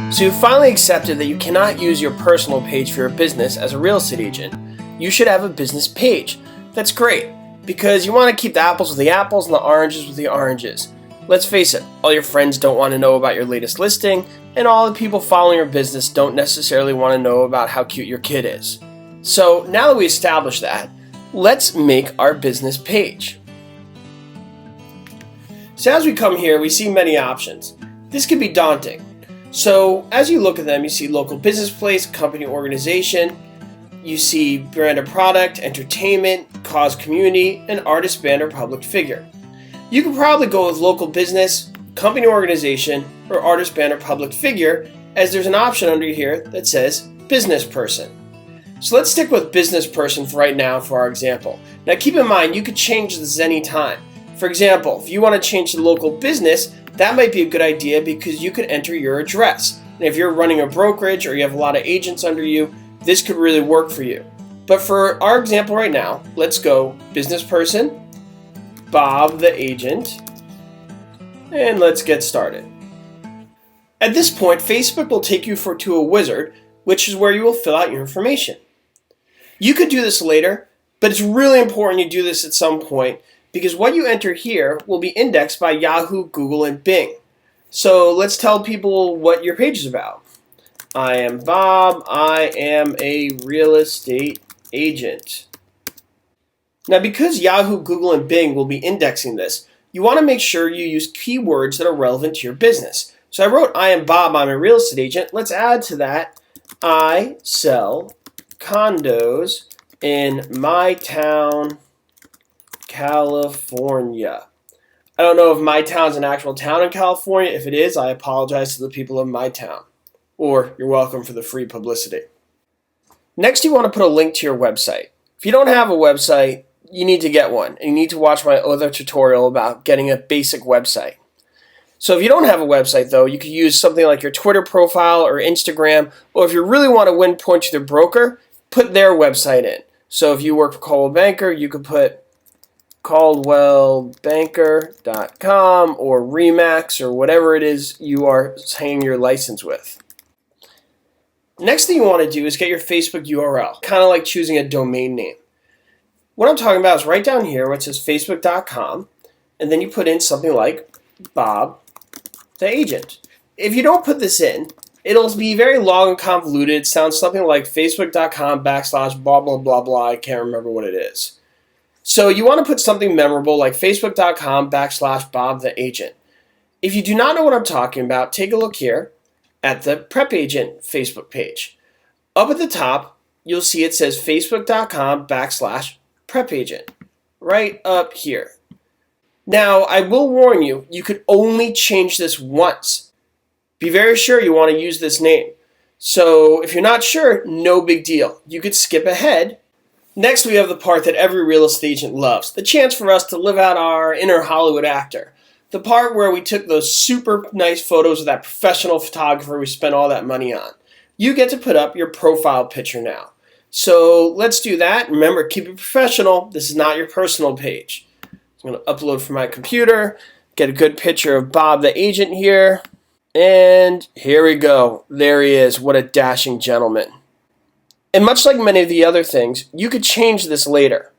So you finally accepted that you cannot use your personal page for your business as a real estate agent. You should have a business page. That's great, because you want to keep the apples with the apples and the oranges with the oranges. Let's face it, all your friends don't want to know about your latest listing, and all the people following your business don't necessarily want to know about how cute your kid is. So now that we established that, let's make our business page. So as we come here, we see many options. This can be daunting. So as you look at them, you see local business place, company organization, you see brand or product, entertainment, cause community, and artist, band, or public figure. You could probably go with local business, company organization, or artist, band, or public figure, as there's an option under here that says business person. So let's stick with business person for right now for our example. Now keep in mind, you could change this anytime. For example, if you want to change to local business, that might be a good idea because you could enter your address. And if you're running a brokerage or you have a lot of agents under you, this could really work for you. But for our example right now, let's go business person, Bob the agent, and let's get started. At this point, Facebook will take you to a wizard, which is where you will fill out your information. You could do this later, but it's really important you do this at some point because what you enter here will be indexed by Yahoo, Google, and Bing. So let's tell people what your page is about. I am Bob. I am a real estate agent. Now, because Yahoo, Google, and Bing will be indexing this, you want to make sure you use keywords that are relevant to your business. So I wrote, I am Bob. I'm a real estate agent. Let's add to that, I sell condos in my town, California. I don't know if my town's an actual town in California. If it is, I apologize to the people of my town. Or you're welcome for the free publicity. Next, you want to put a link to your website. If you don't have a website, you need to get one. And you need to watch my other tutorial about getting a basic website. So if you don't have a website, though, you could use something like your Twitter profile or Instagram. Or if you really want to win points to the broker, put their website in. So if you work for Coldwell Banker, you could put caldwellbanker.com or Remax or whatever it is you are hanging your license with. Next thing you want to do is get your Facebook URL, kind of like choosing a domain name. What I'm talking about is right down here where it says facebook.com, and then you put in something like Bob the agent. If you don't put this in, it'll be very long and convoluted. It sounds something like facebook.com/blah blah blah blah. I can't remember what it is. So you want to put something memorable like facebook.com/Bob the agent. If you do not know what I'm talking about, take a look here at the PrepAgent Facebook page. Up at the top, you'll see it says facebook.com/PrepAgent right up here. Now, I will warn you, you could only change this once. Be very sure you want to use this name. So if you're not sure, no big deal. You could skip ahead. Next, we have the part that every real estate agent loves, the chance for us to live out our inner Hollywood actor. The part where we took those super nice photos of that professional photographer we spent all that money on. You get to put up your profile picture now. So let's do that. Remember, keep it professional. This is not your personal page. I'm going to upload from my computer, get a good picture of Bob the agent here. And here we go. There he is. What a dashing gentleman. And much like many of the other things, you could change this later.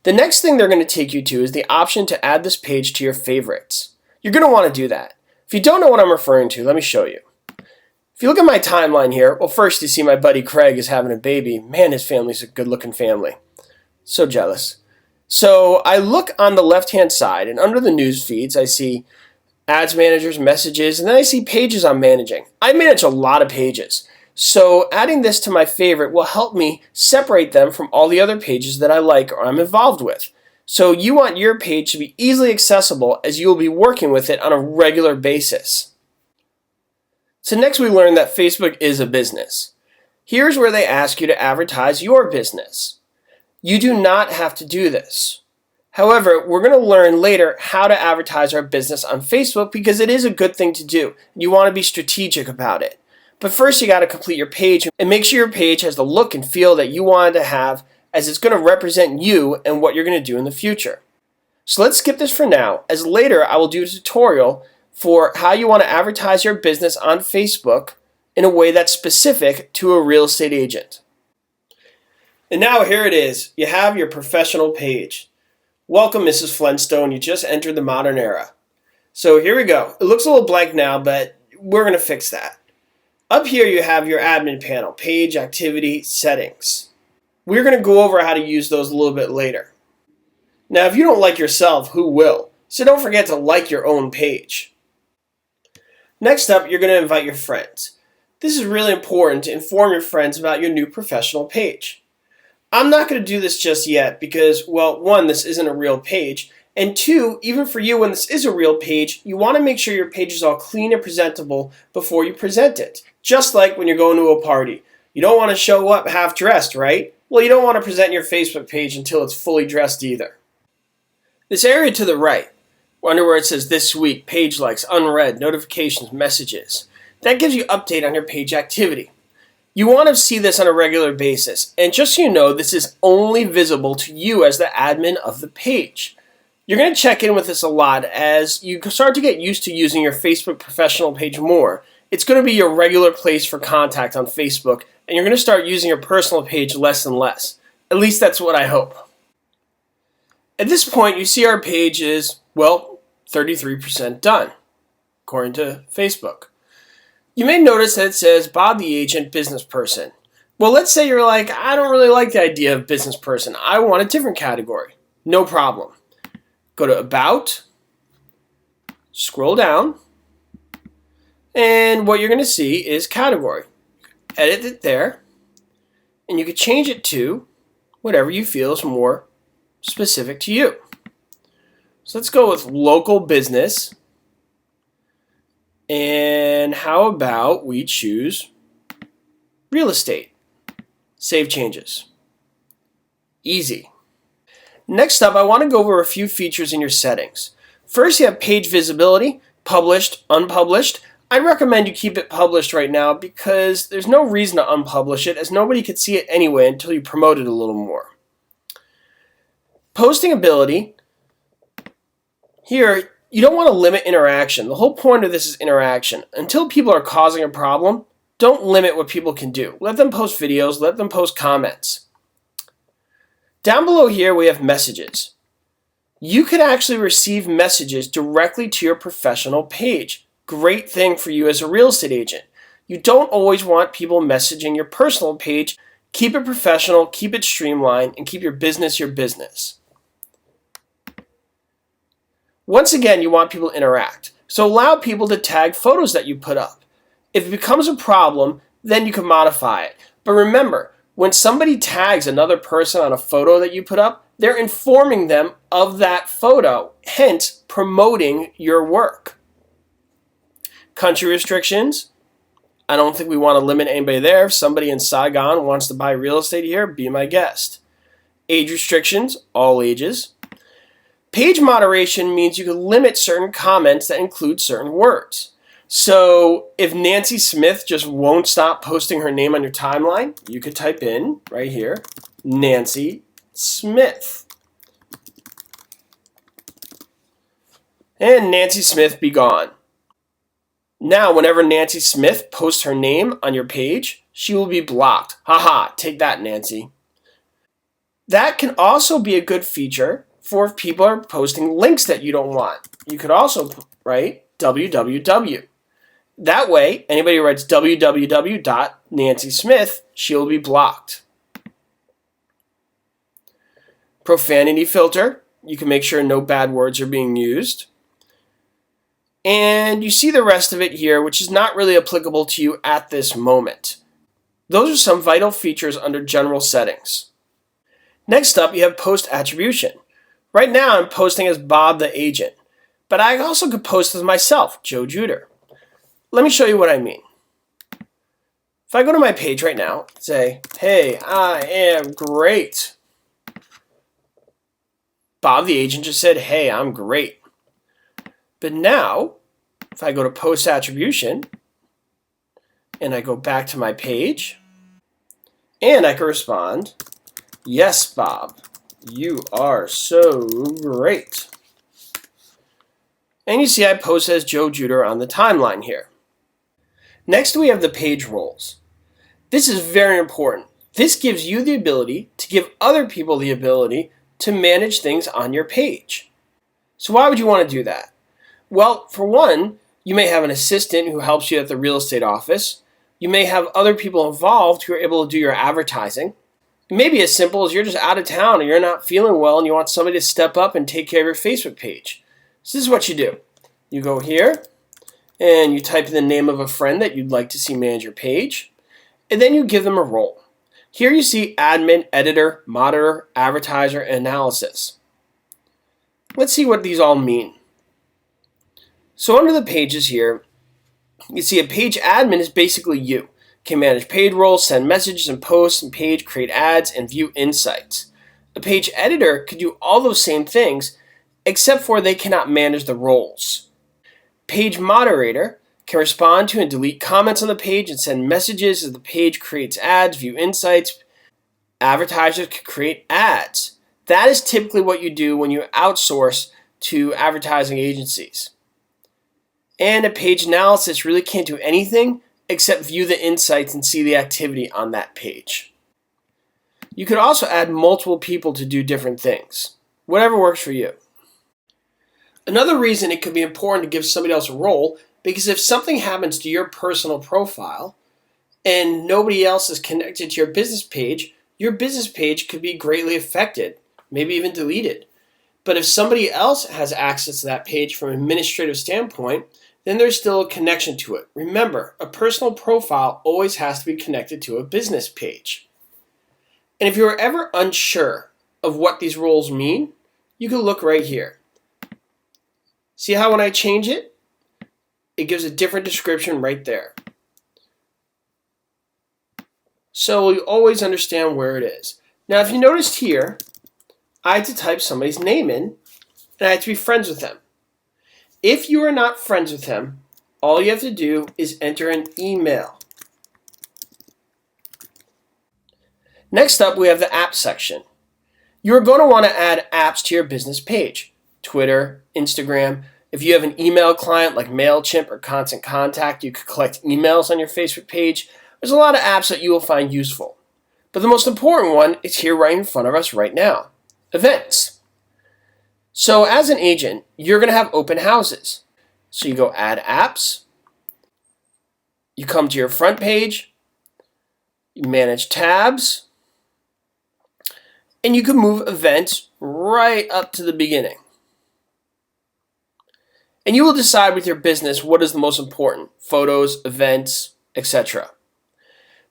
The next thing they're going to take you to is the option to add this page to your favorites. You're going to want to do that. If you don't know what I'm referring to, let me show you. If you look at my timeline here, well, first you see my buddy Craig is having a baby. Man, his family's a good-looking family. So jealous. So I look on the left-hand side, and under the news feeds, I see ads managers, messages, and then I see pages I'm managing. I manage a lot of pages. So adding this to my favorite will help me separate them from all the other pages that I like or I'm involved with. So you want your page to be easily accessible as you will be working with it on a regular basis. So next we learned that Facebook is a business. Here's where they ask you to advertise your business. You do not have to do this. However, we're going to learn later how to advertise our business on Facebook because it is a good thing to do. You want to be strategic about it. But first you got to complete your page and make sure your page has the look and feel that you wanted to have, as it's going to represent you and what you're going to do in the future. So let's skip this for now, as later I will do a tutorial for how you want to advertise your business on Facebook in a way that's specific to a real estate agent. And now here it is. You have your professional page. Welcome, Mrs. Flintstone. You just entered the modern era. So here we go. It looks a little blank now, but we're going to fix that. Up here you have your admin panel, page, activity, settings. We're going to go over how to use those a little bit later. Now, if you don't like yourself, who will? So don't forget to like your own page. Next up, you're going to invite your friends. This is really important to inform your friends about your new professional page. I'm not going to do this just yet because, well, one, this isn't a real page, and two, even for you when this is a real page, you want to make sure your page is all clean and presentable before you present it. Just like when you're going to a party. You don't want to show up half dressed, right? Well, you don't want to present your Facebook page until it's fully dressed either. This area to the right, under where it says this week, page likes, unread, notifications, messages, that gives you update on your page activity. You want to see this on a regular basis, and just so you know, this is only visible to you as the admin of the page. You're going to check in with this a lot as you start to get used to using your Facebook professional page more. It's going to be your regular place for contact on Facebook, and you're going to start using your personal page less and less. At least that's what I hope. At this point, you see our page is, well, 33% done, according to Facebook. You may notice that it says Bob the Agent, business person. Well, let's say you're like, I don't really like the idea of business person. I want a different category. No problem. Go to About, scroll down, and what you're going to see is category. Edit it there, and you can change it to whatever you feel is more specific to you. So let's go with local business. And how about we choose real estate? Save changes. Easy. Next up, I want to go over a few features in your settings. First, you have page visibility, published, unpublished. I'd recommend you keep it published right now because there's no reason to unpublish it as nobody could see it anyway until you promote it a little more. Posting ability. Here, you don't want to limit interaction. The whole point of this is interaction. Until people are causing a problem, don't limit what people can do. Let them post videos, let them post comments. Down below here we have messages. You can actually receive messages directly to your professional page. Great thing for you as a real estate agent. You don't always want people messaging your personal page. Keep it professional, keep it streamlined, and keep your business your business. Once again, you want people to interact. So allow people to tag photos that you put up. If it becomes a problem, then you can modify it. But remember, when somebody tags another person on a photo that you put up, they're informing them of that photo, hence promoting your work. Country restrictions. I don't think we want to limit anybody there. If somebody in Saigon wants to buy real estate here, be my guest. Age restrictions, all ages. Page moderation means you can limit certain comments that include certain words. So if Nancy Smith just won't stop posting her name on your timeline, you could type in, right here, Nancy Smith. And Nancy Smith be gone. Now, whenever Nancy Smith posts her name on your page, she will be blocked. Haha, take that, Nancy. That can also be a good feature for if people are posting links that you don't want. You could also write www. That way, anybody who writes www.nancysmith, she'll be blocked. Profanity filter. You can make sure no bad words are being used. And you see the rest of it here, which is not really applicable to you at this moment. Those are some vital features under General Settings. Next up, you have Post Attribution. Right now, I'm posting as Bob the Agent, but I also could post as myself, Joe Juder. Let me show you what I mean. If I go to my page right now, say, hey, I am great. Bob the Agent just said, hey, I'm great. But now, if I go to Post Attribution, and I go back to my page, and I can respond, yes, Bob, you are so great. And you see I post as Joe Juder on the timeline here. Next we have the page roles. This is very important. This gives you the ability to give other people the ability to manage things on your page. So why would you want to do that? Well, for one, you may have an assistant who helps you at the real estate office. You may have other people involved who are able to do your advertising. It may be as simple as you're just out of town or you're not feeling well and you want somebody to step up and take care of your Facebook page. So this is what you do. You go here and you type in the name of a friend that you'd like to see manage your page, and then you give them a role. Here you see admin, editor, monitor, advertiser, and analysis. Let's see what these all mean. So under the pages here, you see a page admin is basically you. Can manage page roles, send messages and posts and page, create ads, and view insights. A page editor could do all those same things, except for they cannot manage the roles. Page moderator can respond to and delete comments on the page and send messages as the page creates ads, view insights. Advertisers can create ads. That is typically what you do when you outsource to advertising agencies. And a page analysis really can't do anything except view the insights and see the activity on that page. You could also add multiple people to do different things. Whatever works for you. Another reason it could be important to give somebody else a role, because if something happens to your personal profile and nobody else is connected to your business page could be greatly affected, maybe even deleted. But if somebody else has access to that page from an administrative standpoint, then there's still a connection to it. Remember, a personal profile always has to be connected to a business page. And if you're ever unsure of what these roles mean, you can look right here. See how when I change it, it gives a different description right there. So you always understand where it is. Now if you noticed here, I had to type somebody's name in, and I had to be friends with them. If you are not friends with them, all you have to do is enter an email. Next up, we have the apps section. You're going to want to add apps to your business page. Twitter, Instagram. If you have an email client like MailChimp or Constant Contact, you could collect emails on your Facebook page. There's a lot of apps that you will find useful. But the most important one is here right in front of us right now. Events. So as an agent, you're going to have open houses. So you go add apps. You come to your front page. You manage tabs. And you can move events right up to the beginning. And you will decide with your business what is the most important. Photos, events, etc.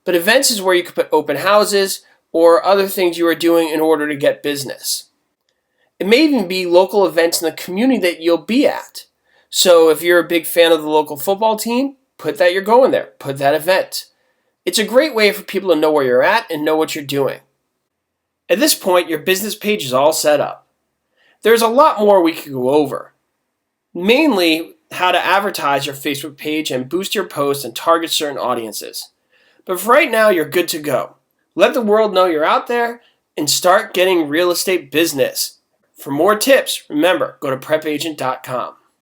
But events is where you could put open houses or other things you are doing in order to get business. It may even be local events in the community that you'll be at. So if you're a big fan of the local football team, put that you're going there. Put that event. It's a great way for people to know where you're at and know what you're doing. At this point, your business page is all set up. There's a lot more we could go over. Mainly, how to advertise your Facebook page and boost your posts and target certain audiences. But for right now, you're good to go. Let the world know you're out there and start getting real estate business. For more tips, remember, go to PrepAgent.com.